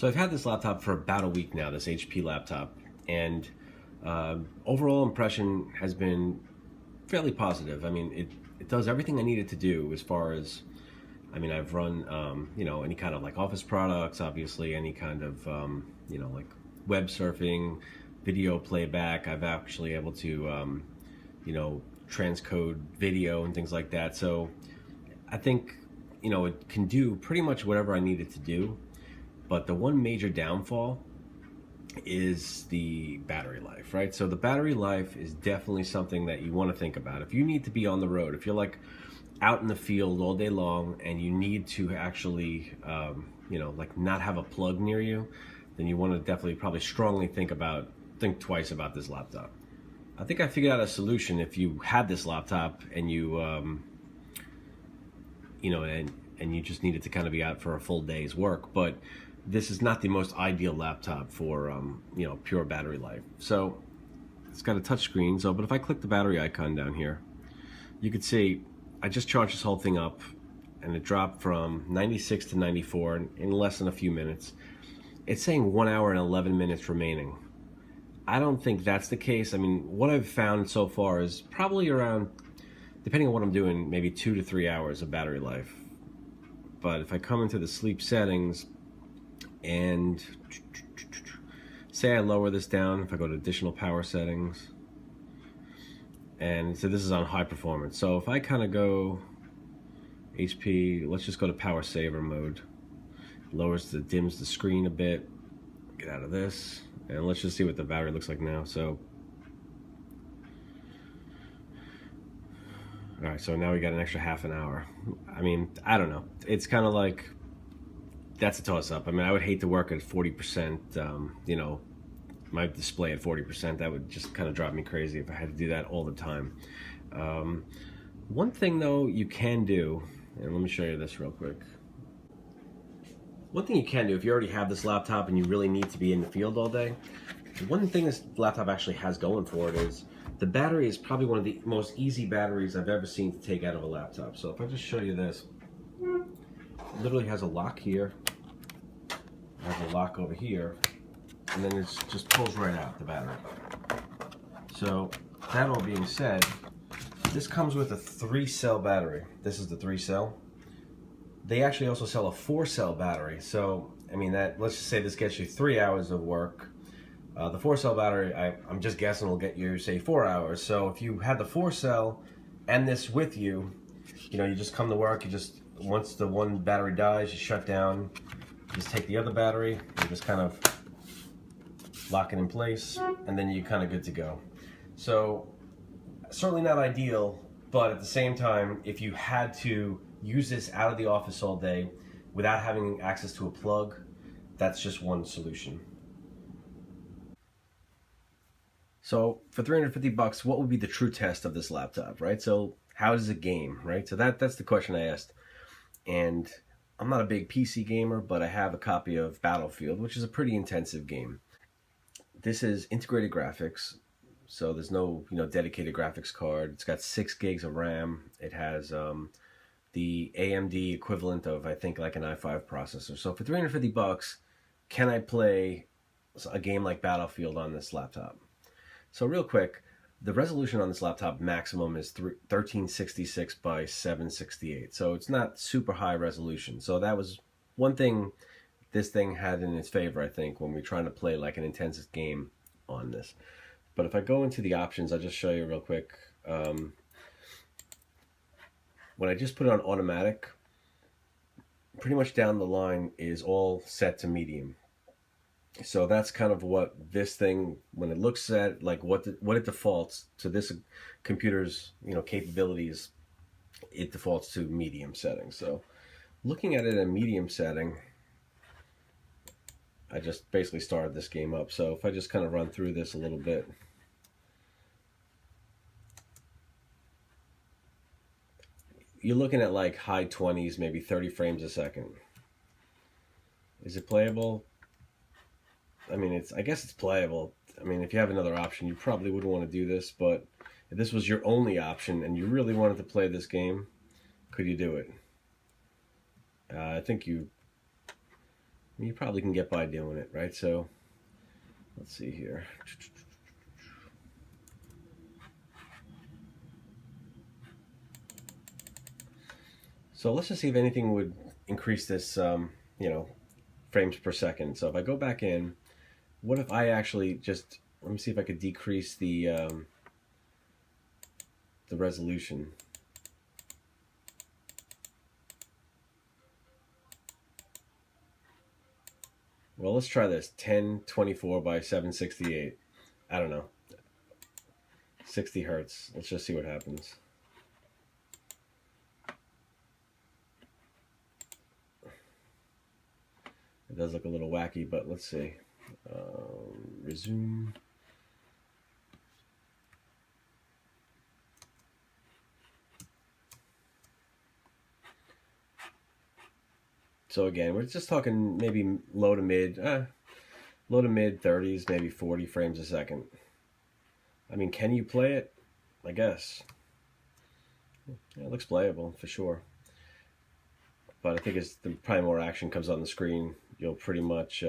So I've had this laptop for about a week now, this HP laptop, and overall impression has been fairly positive. I mean, it does everything I need it to do as far as, I mean, I've run, any kind of like office products, obviously, any kind of, like web surfing, video playback. I've actually able to, transcode video and things like that. So I think, it can do pretty much whatever I need it to do. But the one major downfall is the battery life, right? So the battery life is definitely something that you want to think about. If you need to be on the road, if you're like out in the field all day long and you need to actually, like not have a plug near you, then you want to definitely probably strongly think twice about this laptop. I think I figured out a solution if you had this laptop and you, and you just needed to kind of be out for a full day's work. But this is not the most ideal laptop for, pure battery life. So it's got a touch screen. So, but if I click the battery icon down here, you can see I just charged this whole thing up and it dropped from 96 to 94 in less than a few minutes. It's saying 1 hour and 11 minutes remaining. I don't think that's the case. I mean, what I've found so far is probably around, depending on what I'm doing, maybe 2 to 3 hours of battery life. But if I come into the sleep settings and say I lower this down, if I go to additional power settings, and so this is on high performance. So if I kind of go HP, let's just go to power saver mode. Dims the screen a bit. Get out of this, and let's just see what the battery looks like now. So, all right, so now we got an extra half an hour. I mean, I don't know. It's kind of like, that's a toss-up. I mean, I would hate to work at 40%, my display at 40%. That would just kind of drive me crazy if I had to do that all the time. One thing, though, you can do, and let me show you this real quick. One thing you can do if you already have this laptop and you really need to be in the field all day, one thing this laptop actually has going for it is the battery is probably one of the most easy batteries I've ever seen to take out of a laptop. So if I just show you this, it literally has a lock here, has a lock over here, and then it just pulls right out the battery. So that all being said, this comes with a 3-cell battery. This is the 3-cell. They actually also sell a 4-cell battery. So, I mean, let's just say this gets you 3 hours of work. The 4-cell battery, I'm just guessing, will get you, say, 4 hours. So if you had the 4-cell and this with you, you just come to work, once the one battery dies, you shut down, just take the other battery, you just kind of lock it in place, and then you're kind of good to go. So, certainly not ideal, but at the same time, if you had to use this out of the office all day without having access to a plug, that's just one solution. So for $350, what would be the true test of this laptop, right? So how does it game, right? So that's the question I asked. And I'm not a big PC gamer, but I have a copy of Battlefield, which is a pretty intensive game. This is integrated graphics, so there's no dedicated graphics card. It's got 6 gigs of RAM. It has the AMD equivalent of, I think, like an i5 processor. So for $350, can I play a game like Battlefield on this laptop? So real quick, the resolution on this laptop maximum is 1366 by 768. So it's not super high resolution. So that was one thing this thing had in its favor, I think, when we're trying to play like an intensive game on this. But if I go into the options, I'll just show you real quick. When I just put it on automatic, pretty much down the line is all set to medium. So that's kind of what this thing, when it looks at like what it defaults to this computer's capabilities, it defaults to medium setting. So looking at it in medium setting, I just basically started this game up. So if I just kind of run through this a little bit. You're looking at like high 20s, maybe 30 frames a second. Is it playable? I mean, I guess it's playable. I mean, if you have another option, you probably wouldn't want to do this, but if this was your only option and you really wanted to play this game, could you do it? I think you mean, you probably can get by doing it, right? So let's see here. So let's just see if anything would increase this, frames per second. So if I go back in, what if I actually just, let me see if I could decrease the resolution. Well, let's try this. 1024 by 768. I don't know. 60 hertz. Let's just see what happens. It does look a little wacky, but let's see. Resume. So again, we're just talking maybe low to mid 30s, maybe 40 frames a second. I mean, can you play it? I guess. Yeah, it looks playable for sure. But I think as probably more action comes on the screen, you'll pretty much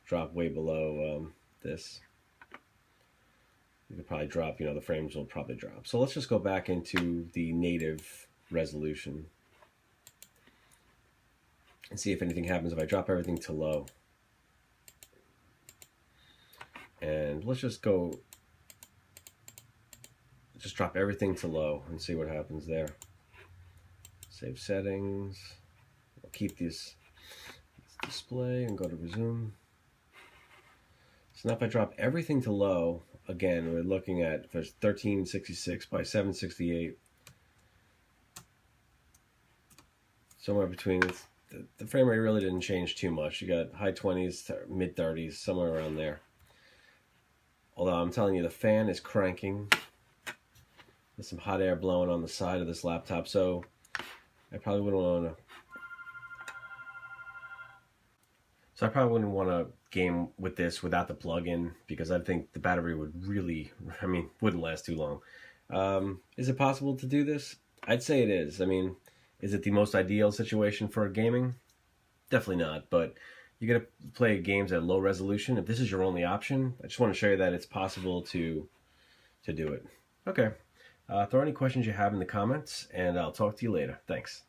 drop way below this. You could probably drop, the frames will probably drop. So let's just go back into the native resolution and see if anything happens if I drop everything to low. And let's just drop everything to low and see what happens there. Save settings. I'll keep this display and go to resume. So now if I drop everything to low, again, we're looking at 1366 by 768. Somewhere between, the frame rate really didn't change too much. You got high 20s to mid 30s, somewhere around there. Although I'm telling you, the fan is cranking. There's some hot air blowing on the side of this laptop, so I probably wouldn't want to game with this without the plug-in, because I think the battery would really, wouldn't last too long. Is it possible to do this? I'd say it is. I mean, is it the most ideal situation for gaming? Definitely not, but you're going to play games at low resolution. If this is your only option, I just want to show you that it's possible to do it. Okay. Throw any questions you have in the comments, and I'll talk to you later. Thanks.